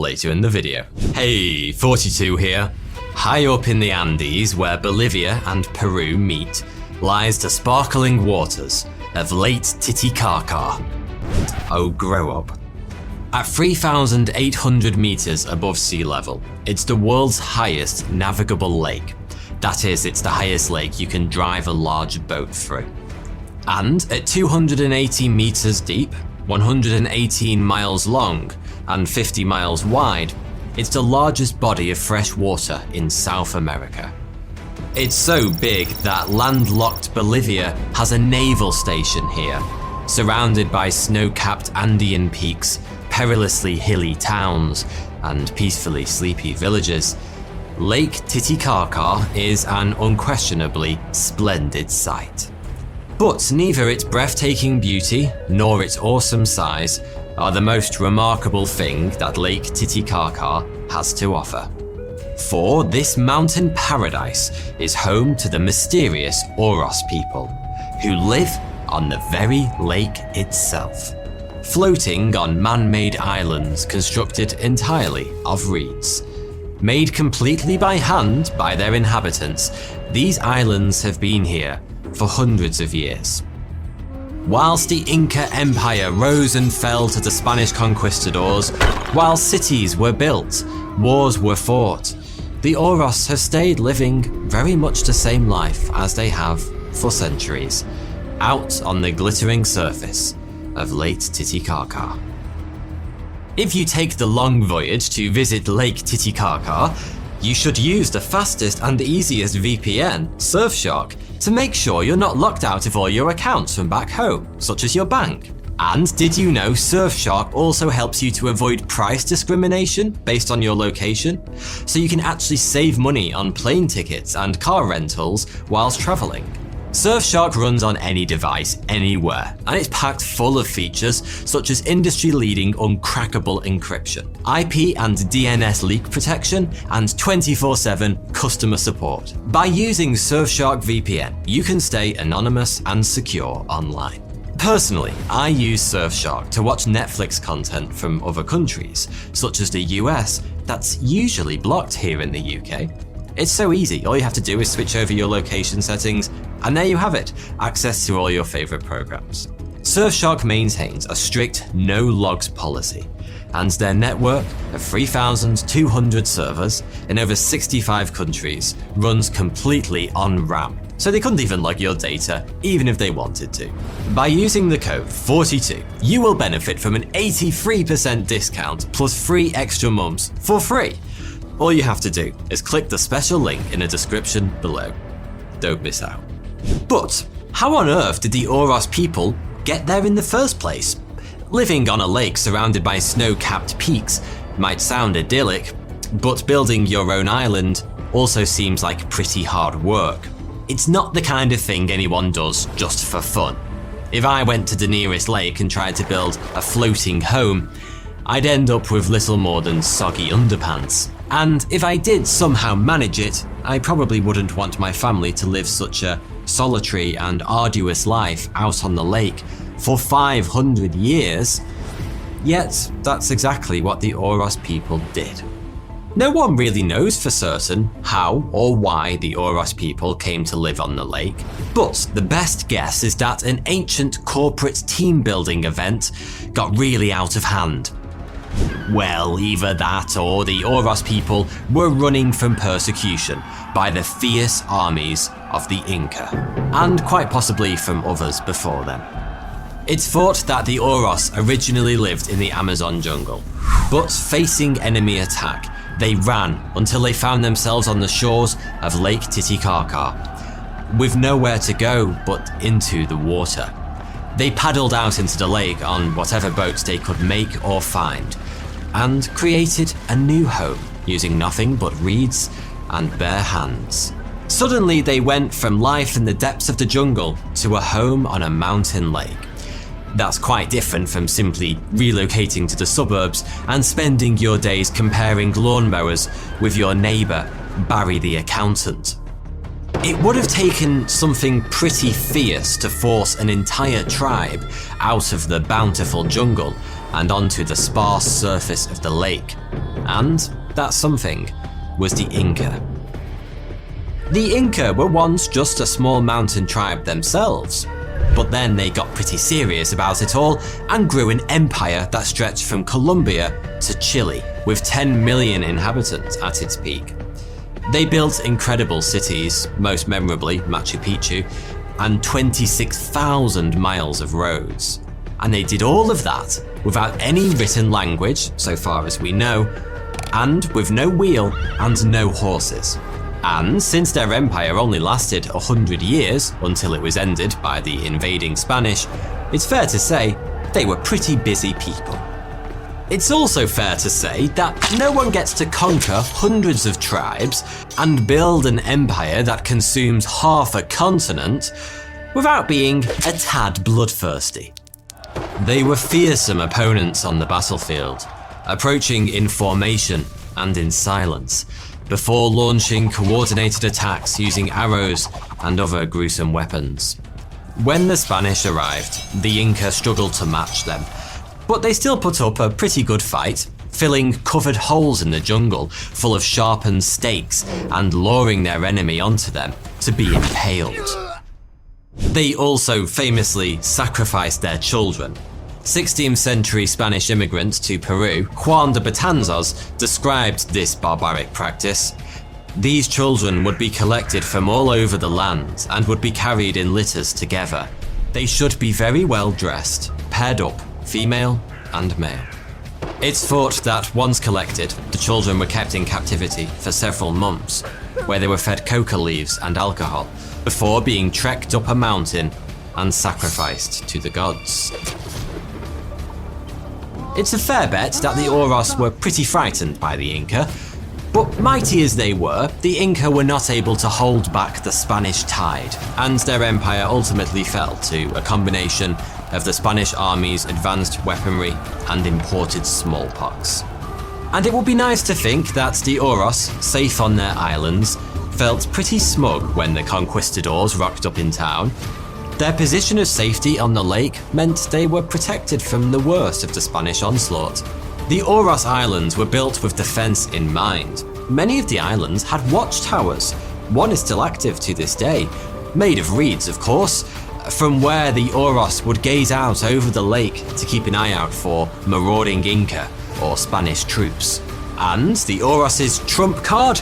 later in the video. Hey, 42 here. High up in the Andes, where Bolivia and Peru meet, lies the sparkling waters of Lake Titicaca. Oh, grow up. At 3,800 meters above sea level, it's the world's highest navigable lake. That is, it's the highest lake you can drive a large boat through. And at 280 meters deep, 118 miles long, and 50 miles wide, it's the largest body of fresh water in South America. It's so big that landlocked Bolivia has a naval station here, surrounded by snow-capped Andean peaks, perilously hilly towns, and peacefully sleepy villages. Lake Titicaca is an unquestionably splendid sight. But neither its breathtaking beauty nor its awesome size are the most remarkable thing that Lake Titicaca has to offer. For this mountain paradise is home to the mysterious Oros people, who live on the very lake itself, floating on man-made islands constructed entirely of reeds. Made completely by hand by their inhabitants, these islands have been here for hundreds of years. Whilst the Inca Empire rose and fell to the Spanish conquistadors, while cities were built, wars were fought, the Oros have stayed living very much the same life as they have for centuries, out on the glittering surface of Lake Titicaca. If you take the long voyage to visit Lake Titicaca, you should use the fastest and easiest VPN, Surfshark, to make sure you're not locked out of all your accounts from back home, such as your bank. And did you know Surfshark also helps you to avoid price discrimination based on your location? So you can actually save money on plane tickets and car rentals whilst traveling. Surfshark runs on any device, anywhere, and it's packed full of features such as industry-leading uncrackable encryption, IP and DNS leak protection, and 24/7 customer support. By using Surfshark VPN, you can stay anonymous and secure online. Personally, I use Surfshark to watch Netflix content from other countries, such as the US, that's usually blocked here in the UK. It's so easy, all you have to do is switch over your location settings, and there you have it, access to all your favorite programs. Surfshark maintains a strict no logs policy, and their network of 3,200 servers in over 65 countries runs completely on RAM, so they couldn't even log your data even if they wanted to. By using the code 42, you will benefit from an 83% discount plus 3 extra months for free. All you have to do is click the special link in the description below. Don't miss out. But how on earth did the Oros people get there in the first place? Living on a lake surrounded by snow-capped peaks might sound idyllic, but building your own island also seems like pretty hard work. It's not the kind of thing anyone does just for fun. If I went to the nearest lake and tried to build a floating home, I'd end up with little more than soggy underpants. And if I did somehow manage it, I probably wouldn't want my family to live such a solitary and arduous life out on the lake for 500 years. Yet, that's exactly what the Oros people did. No one really knows for certain how or why the Oros people came to live on the lake, but the best guess is that an ancient corporate team-building event got really out of hand. Well, either that or the Oros people were running from persecution by the fierce armies of the Inca, and quite possibly from others before them. It's thought that the Oros originally lived in the Amazon jungle, but facing enemy attack, they ran until they found themselves on the shores of Lake Titicaca, with nowhere to go but into the water. They paddled out into the lake on whatever boats they could make or find, and created a new home using nothing but reeds and bare hands. Suddenly they went from life in the depths of the jungle to a home on a mountain lake. That's quite different from simply relocating to the suburbs and spending your days comparing lawnmowers with your neighbour, Barry the accountant. It would have taken something pretty fierce to force an entire tribe out of the bountiful jungle and onto the sparse surface of the lake. And that something was the Inca. The Inca were once just a small mountain tribe themselves, but then they got pretty serious about it all and grew an empire that stretched from Colombia to Chile, with 10 million inhabitants at its peak. They built incredible cities, most memorably Machu Picchu, and 26,000 miles of roads. And they did all of that without any written language, so far as we know, and with no wheel and no horses. And since their empire only lasted 100 years until it was ended by the invading Spanish, it's fair to say they were pretty busy people. It's also fair to say that no one gets to conquer hundreds of tribes and build an empire that consumes half a continent without being a tad bloodthirsty. They were fearsome opponents on the battlefield, approaching in formation and in silence, before launching coordinated attacks using arrows and other gruesome weapons. When the Spanish arrived, the Inca struggled to match them, but they still put up a pretty good fight, filling covered holes in the jungle full of sharpened stakes and luring their enemy onto them to be impaled. They also famously sacrificed their children. 16th century Spanish immigrant to Peru, Juan de Betanzos, described this barbaric practice. These children would be collected from all over the land and would be carried in litters together. They should be very well dressed, paired up, female and male. It's thought that once collected, the children were kept in captivity for several months, where they were fed coca leaves and alcohol, before being trekked up a mountain and sacrificed to the gods. It's a fair bet that the Oros were pretty frightened by the Inca, but mighty as they were, the Inca were not able to hold back the Spanish tide, and their empire ultimately fell to a combination of the Spanish army's advanced weaponry and imported smallpox. And it would be nice to think that the Oros, safe on their islands, felt pretty smug when the conquistadors rocked up in town. Their position of safety on the lake meant they were protected from the worst of the Spanish onslaught. The Oros Islands were built with defense in mind. Many of the islands had watchtowers. One is still active to this day, made of reeds of course, from where the Oros would gaze out over the lake to keep an eye out for marauding Inca or Spanish troops. And the Oros' trump card?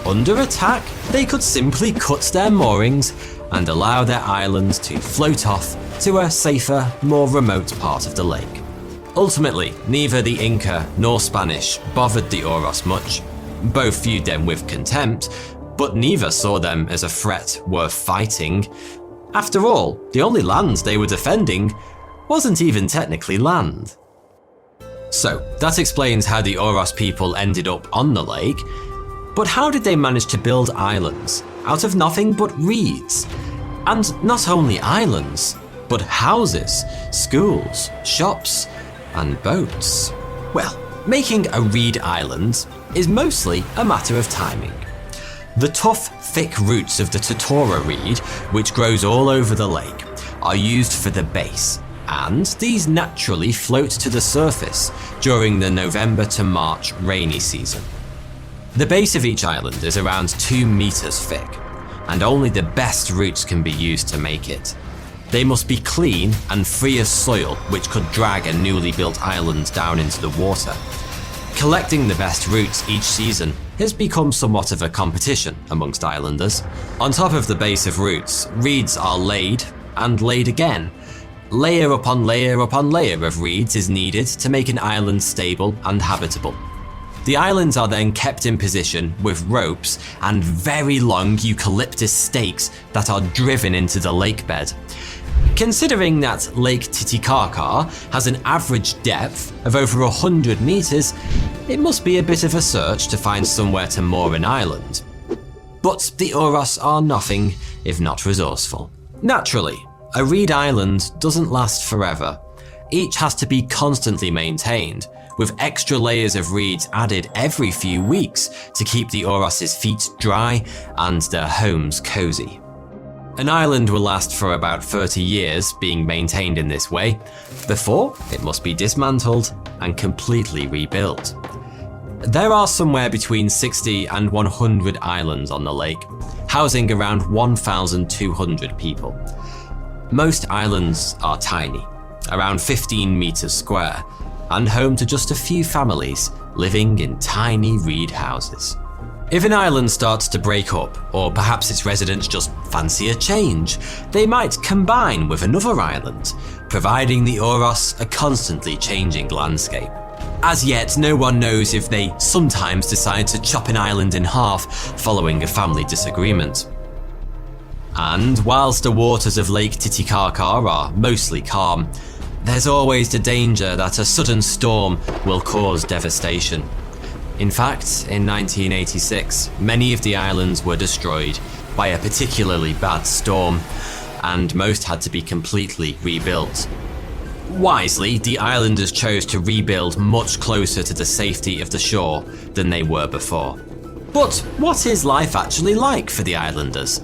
Under attack, they could simply cut their moorings and allow their islands to float off to a safer, more remote part of the lake. Ultimately, neither the Inca nor Spanish bothered the Oros much. Both viewed them with contempt, but neither saw them as a threat worth fighting. After all, the only land they were defending wasn't even technically land. So, that explains how the Oros people ended up on the lake, but how did they manage to build islands out of nothing but reeds? And not only islands, but houses, schools, shops, and boats. Well, making a reed island is mostly a matter of timing. The tough, thick roots of the totora reed, which grows all over the lake, are used for the base, and these naturally float to the surface during the November to March rainy season. The base of each island is around 2 meters thick, and only the best roots can be used to make it. They must be clean and free of soil, which could drag a newly built island down into the water. Collecting the best roots each season has become somewhat of a competition amongst islanders. On top of the base of roots, reeds are laid and laid again. Layer upon layer upon layer of reeds is needed to make an island stable and habitable. The islands are then kept in position with ropes and very long eucalyptus stakes that are driven into the lake bed. Considering that Lake Titicaca has an average depth of over 100 meters, it must be a bit of a search to find somewhere to moor an island. But the Oros are nothing if not resourceful. Naturally, a reed island doesn't last forever. Each has to be constantly maintained, with extra layers of reeds added every few weeks to keep the Oros' feet dry and their homes cozy. An island will last for about 30 years being maintained in this way, before it must be dismantled and completely rebuilt. There are somewhere between 60 and 100 islands on the lake, housing around 1,200 people. Most islands are tiny, around 15 meters square, and home to just a few families living in tiny reed houses. If an island starts to break up, or perhaps its residents just fancy a change, they might combine with another island, providing the Oros a constantly changing landscape. As yet, no one knows if they sometimes decide to chop an island in half following a family disagreement. And whilst the waters of Lake Titicaca are mostly calm, there's always the danger that a sudden storm will cause devastation. In fact, in 1986, many of the islands were destroyed by a particularly bad storm, and most had to be completely rebuilt. Wisely, the islanders chose to rebuild much closer to the safety of the shore than they were before. But what is life actually like for the islanders?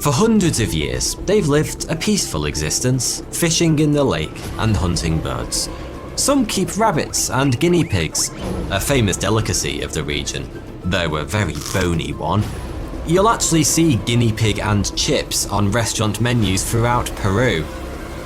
For hundreds of years, they've lived a peaceful existence, fishing in the lake and hunting birds. Some keep rabbits and guinea pigs, a famous delicacy of the region, though a very bony one. You'll actually see guinea pig and chips on restaurant menus throughout Peru.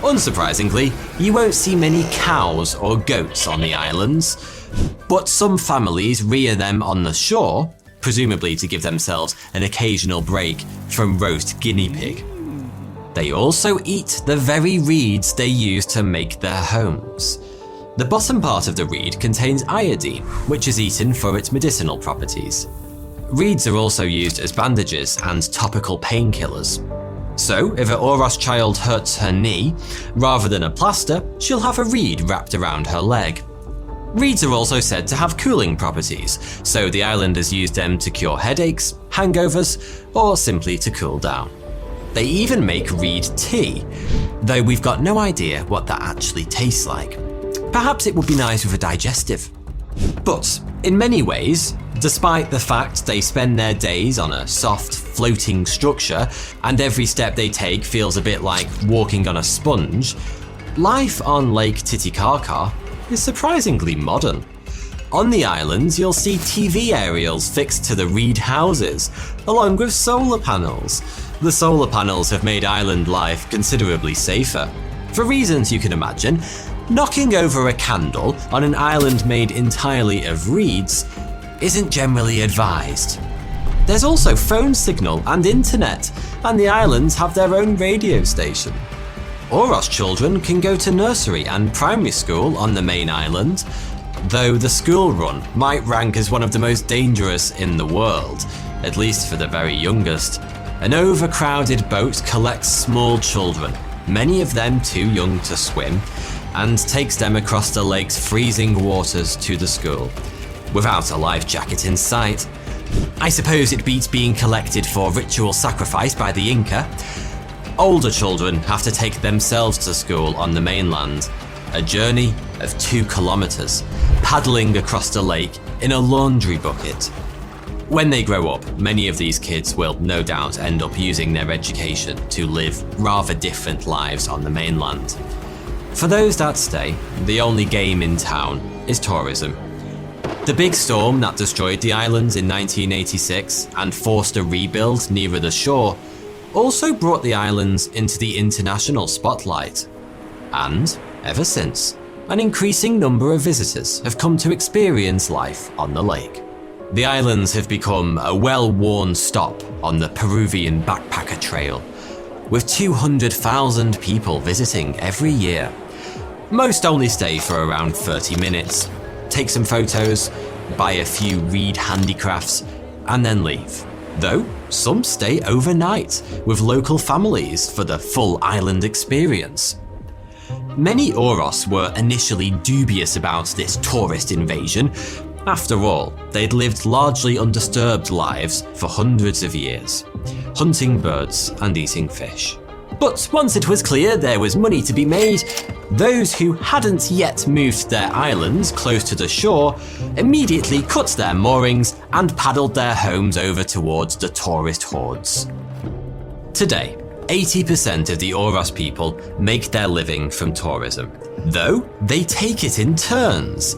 Unsurprisingly, you won't see many cows or goats on the islands, but some families rear them on the shore, presumably to give themselves an occasional break from roast guinea pig. They also eat the very reeds they use to make their homes. The bottom part of the reed contains iodine, which is eaten for its medicinal properties. Reeds are also used as bandages and topical painkillers. So, if an Oros child hurts her knee, rather than a plaster, she'll have a reed wrapped around her leg. Reeds are also said to have cooling properties, so the islanders use them to cure headaches, hangovers, or simply to cool down. They even make reed tea, though we've got no idea what that actually tastes like. Perhaps it would be nice with a digestive. But in many ways, despite the fact they spend their days on a soft, floating structure and every step they take feels a bit like walking on a sponge, life on Lake Titicaca is surprisingly modern. On the islands, you'll see TV aerials fixed to the reed houses, along with solar panels. The solar panels have made island life considerably safer. For reasons you can imagine, knocking over a candle on an island made entirely of reeds isn't generally advised. There's also phone signal and internet, and the islands have their own radio station. Oros children can go to nursery and primary school on the main island, though the school run might rank as one of the most dangerous in the world, at least for the very youngest. An overcrowded boat collects small children, many of them too young to swim, and takes them across the lake's freezing waters to the school, without a life jacket in sight. I suppose it beats being collected for ritual sacrifice by the Inca. Older children have to take themselves to school on the mainland, a journey of 2 kilometers, paddling across the lake in a laundry bucket. When they grow up, many of these kids will no doubt end up using their education to live rather different lives on the mainland. For those that stay, the only game in town is tourism. The big storm that destroyed the islands in 1986 and forced a rebuild nearer the shore also brought the islands into the international spotlight. And, ever since, an increasing number of visitors have come to experience life on the lake. The islands have become a well-worn stop on the Peruvian backpacker trail, with 200,000 people visiting every year. Most only stay for around 30 minutes, take some photos, buy a few reed handicrafts, and then leave. Though some stay overnight with local families for the full island experience. Many Oros were initially dubious about this tourist invasion. After all, they'd lived largely undisturbed lives for hundreds of years, hunting birds and eating fish. But once it was clear there was money to be made, those who hadn't yet moved their islands close to the shore immediately cut their moorings and paddled their homes over towards the tourist hordes. Today, 80% of the Oros people make their living from tourism, though they take it in turns.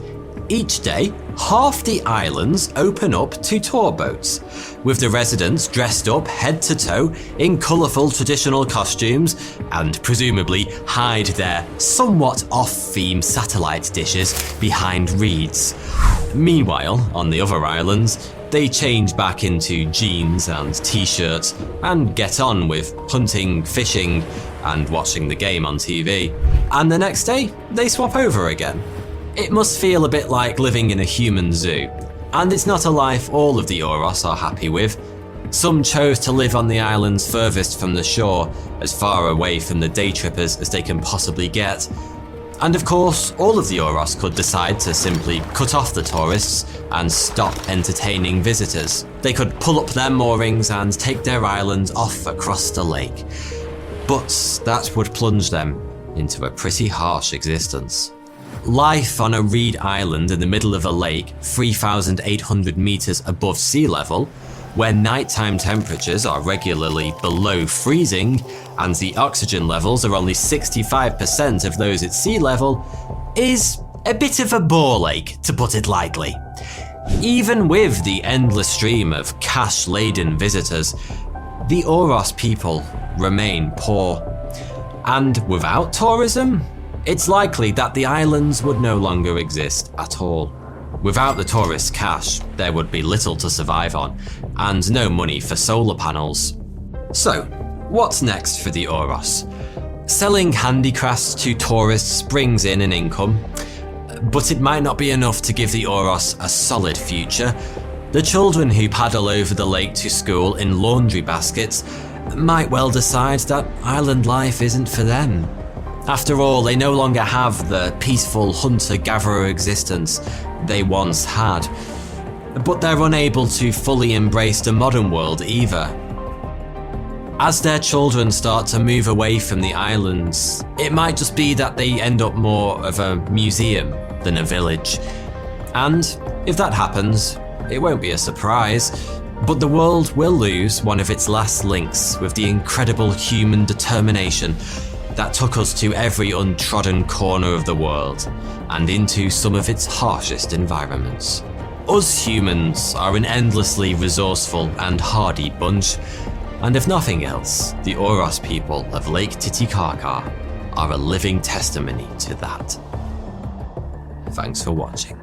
Each day, half the islands open up to tour boats, with the residents dressed up head to toe in colourful traditional costumes and presumably hide their somewhat off-theme satellite dishes behind reeds. Meanwhile, on the other islands, they change back into jeans and t-shirts and get on with hunting, fishing, and watching the game on TV. And the next day, they swap over again. It must feel a bit like living in a human zoo, and it's not a life all of the Oros are happy with. Some chose to live on the islands furthest from the shore, as far away from the day trippers as they can possibly get. And of course, all of the Oros could decide to simply cut off the tourists and stop entertaining visitors. They could pull up their moorings and take their island off across the lake. But that would plunge them into a pretty harsh existence. Life on a reed island in the middle of a lake 3,800 meters above sea level, where nighttime temperatures are regularly below freezing and the oxygen levels are only 65% of those at sea level, is a bit of a bore lake, to put it lightly. Even with the endless stream of cash-laden visitors, the Oros people remain poor. And without tourism, it's likely that the islands would no longer exist at all. Without the tourist cash, there would be little to survive on, and no money for solar panels. So, what's next for the Oros? Selling handicrafts to tourists brings in an income, but it might not be enough to give the Oros a solid future. The children who paddle over the lake to school in laundry baskets might well decide that island life isn't for them. After all, they no longer have the peaceful hunter-gatherer existence they once had, but they're unable to fully embrace the modern world either. As their children start to move away from the islands, it might just be that they end up more of a museum than a village. And if that happens, it won't be a surprise, but the world will lose one of its last links with the incredible human determination that took us to every untrodden corner of the world and into some of its harshest environments. Us humans are an endlessly resourceful and hardy bunch, and if nothing else, the Oros people of Lake Titicaca are a living testimony to that. Thanks for watching.